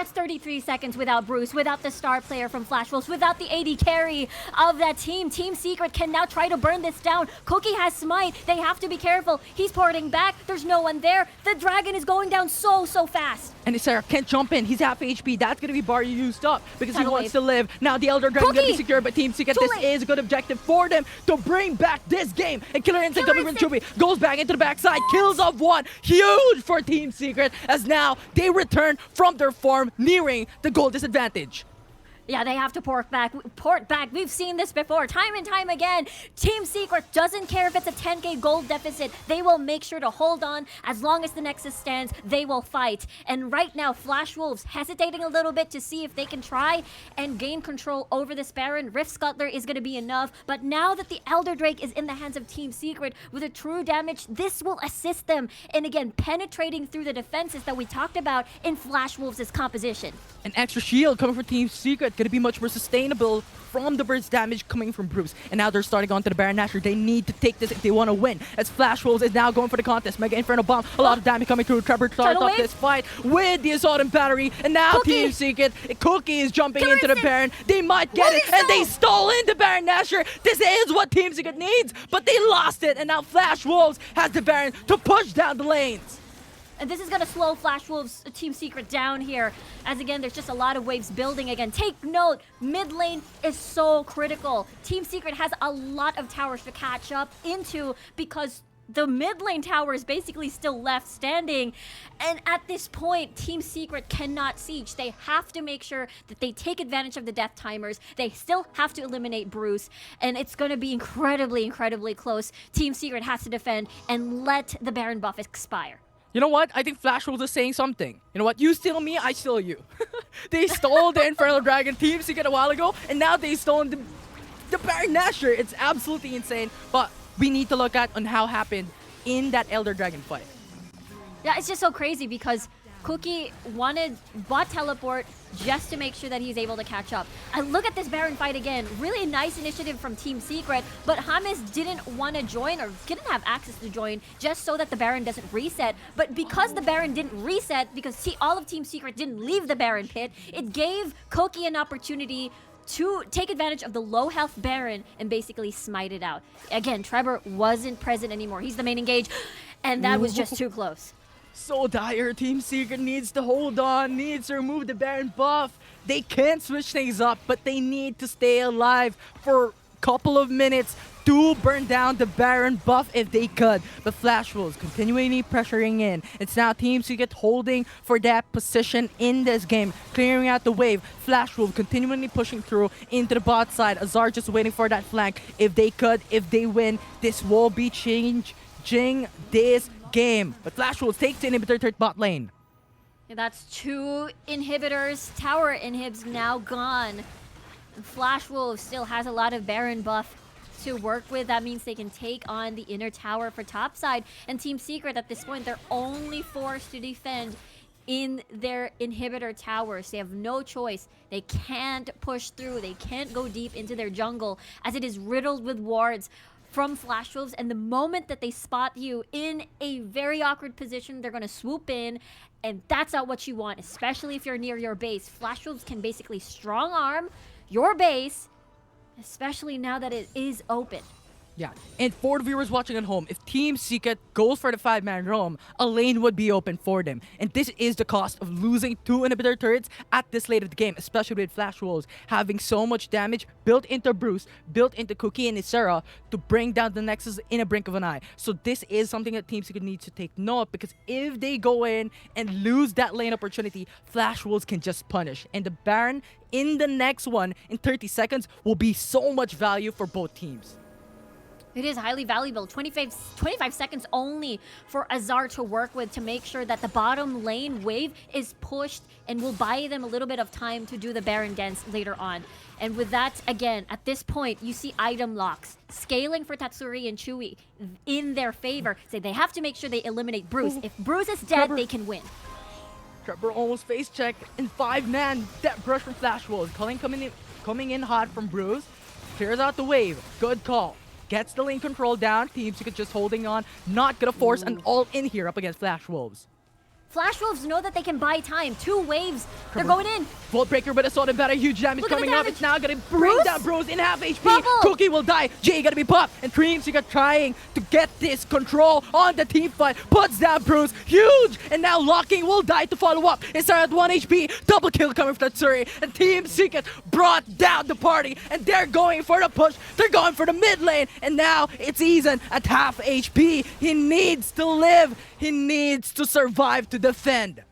Speaker 5: That's 33 seconds without Bruce, without the star player from Flash Wolves, without the AD carry of that team. Team Secret can now try to burn this down. Cookie has Smite. They have to be careful. He's porting back. There's no one there. The dragon is going down so fast.
Speaker 4: And Sarah can't jump in. He's half HP. That's going to be Barry used up because he
Speaker 5: Tidal
Speaker 4: wants
Speaker 5: wave.
Speaker 4: to live. Now the Elder Dragon going to be secured by Team Secret.
Speaker 5: Too
Speaker 4: This
Speaker 5: late.
Speaker 4: is a good objective for them to bring back this game. And Killer Instinct
Speaker 5: Killer
Speaker 4: coming from Chubby
Speaker 5: Instinct.
Speaker 4: goes back into the backside. Kills off one. Huge for Team Secret as now they return from their form nearing the goal disadvantage.
Speaker 5: Yeah, they have to port back. We've seen this before, time and time again. Team Secret doesn't care if it's a 10k gold deficit. They will make sure to hold on. As long as the Nexus stands, they will fight. And right now, Flash Wolves hesitating a little bit to see if they can try and gain control over this Baron. Rift Scuttler is going to be enough. But now that the Elder Drake is in the hands of Team Secret with a true damage, this will assist them in, again, penetrating through the defenses that we talked about in Flash Wolves' composition.
Speaker 4: An extra shield coming from Team Secret, going to be much more sustainable from the burst damage coming from Bruce. And now they're starting onto the Baron Nashor. They need to take this if they want to win. As Flash Wolves is now going for the contest. Mega Inferno Bomb, a lot of damage coming through. Trevor starts
Speaker 5: Tidal
Speaker 4: off
Speaker 5: wave.
Speaker 4: this fight with the Assault and Battery. And now
Speaker 5: Cookie.
Speaker 4: Team Secret, Cookie is jumping
Speaker 5: Killer
Speaker 4: into the
Speaker 5: Instinct.
Speaker 4: Baron. They might get it, and they stole into Baron Nashor. This is what Team Secret needs, but they lost it. And now Flash Wolves has the Baron to push down the lanes.
Speaker 5: And this is going to slow Flash Wolves Team Secret down here. As again, there's just a lot of waves building again. Take note, mid lane is so critical. Team Secret has a lot of towers to catch up into because the mid lane tower is basically still left standing. And at this point, Team Secret cannot siege. They have to make sure that they take advantage of the death timers. They still have to eliminate Bruce. And it's going to be incredibly close. Team Secret has to defend and let the Baron buff expire.
Speaker 4: You know what? I think Flash Wolves is saying something. You know what? You steal me, I steal you. They stole the Infernal Dragon Team Secret a while ago, and now they stole the Baron Nashor. It's absolutely insane. But we need to look at on how happened in that Elder Dragon fight.
Speaker 5: Yeah, it's just so crazy because Cookie bought teleport just to make sure that he's able to catch up. And look at this Baron fight again. Really nice initiative from Team Secret, but James didn't want to join or didn't have access to join just so that the Baron doesn't reset. But because the Baron didn't reset, because all of Team Secret didn't leave the Baron pit, it gave Cookie an opportunity to take advantage of the low health Baron and basically smite it out. Again, Trevor wasn't present anymore. He's the main engage, and that was just too close.
Speaker 4: So dire. Team Secret needs to hold on, needs to remove the Baron buff. They can't switch things up, but they need to stay alive for a couple of minutes to burn down the Baron buff if they could. But Flash Wolves continually pressuring in. It's now Team Secret holding for that position in this game, clearing out the wave. Flash Wolves continually pushing through into the bot side. Azar just waiting for that flank. If they could, if they win, this will be changing this game. But Flash Wolves takes the inhibitor to bot lane.
Speaker 5: Yeah, that's 2 inhibitors. Tower inhibs now gone. Flash Wolf still has a lot of Baron buff to work with. That means they can take on the inner tower for topside. And Team Secret at this point, they're only forced to defend in their inhibitor towers. They have no choice. They can't push through. They can't go deep into their jungle as it is riddled with wards from Flash Wolves, and the moment that they spot you in a very awkward position, they're going to swoop in, and that's not what you want, especially if you're near your base. Flash Wolves can basically strong arm your base, especially now that it is open.
Speaker 4: Yeah, and for the viewers watching at home, if Team Secret goes for the 5-man roam, a lane would be open for them. And this is the cost of losing 2 inhibitor turrets at this late of the game, especially with Flash Wolves having so much damage built into Bruce, built into Cookie and Isera to bring down the Nexus in a blink of an eye. So this is something that Team Secret needs to take note, because if they go in and lose that lane opportunity, Flash Wolves can just punish. And the Baron in the next one in 30 seconds will be so much value for both teams.
Speaker 5: It is highly valuable. 25 seconds only for Azar to work with to make sure that the bottom lane wave is pushed and will buy them a little bit of time to do the Baron dance later on. And with that, again, at this point, you see item locks scaling for Tatsuri and Chewy in their favor. So they have to make sure they eliminate Bruce. If Bruce is dead,
Speaker 4: Trevor.
Speaker 5: they can win.
Speaker 4: Trevor almost face check in 5-man. That brush from Flash Wolves. Coming in hot from Bruce. Clears out the wave. Good call. Gets the lane control down. Team Secret just holding on. Not gonna force an all-in here up against Flash Wolves.
Speaker 5: Flash Wolves know that they can buy time. 2 waves. They're going in.
Speaker 4: Volt Breaker, but assault and battle, huge damage
Speaker 5: Look at the
Speaker 4: coming up.
Speaker 5: damage.
Speaker 4: It's now gonna bring
Speaker 5: Bruce?
Speaker 4: down Bruce in half HP.
Speaker 5: Bubble.
Speaker 4: Cookie will die. Jay gonna be popped. And Creamsicle trying to get this control on the team fight. Puts down Bruce. Huge. And now Locking will die to follow up. It's at 1 HP. Double kill coming from Tatsuri. And Team Secret brought down the party. And they're going for the push. They're going for the mid lane. And now it's Eason at half HP. He needs to live. He needs to survive to defend.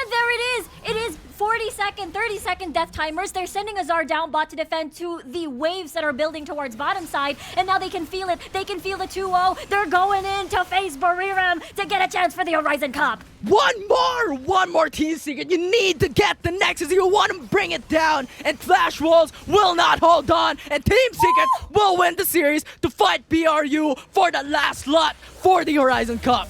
Speaker 5: And there it is. It is 40-second, 30-second death timers. They're sending Azar down bot to defend to the waves that are building towards bottom side. And now they can feel it. They can feel the 2-0. They're going in to face Bariram to get a chance for the Horizon Cup.
Speaker 4: One more Team Secret. You need to get the Nexus. You want to bring it down. And Flash Wolves will not hold on. And Team Secret will win the series to fight BRU for the last slot for the Horizon Cup.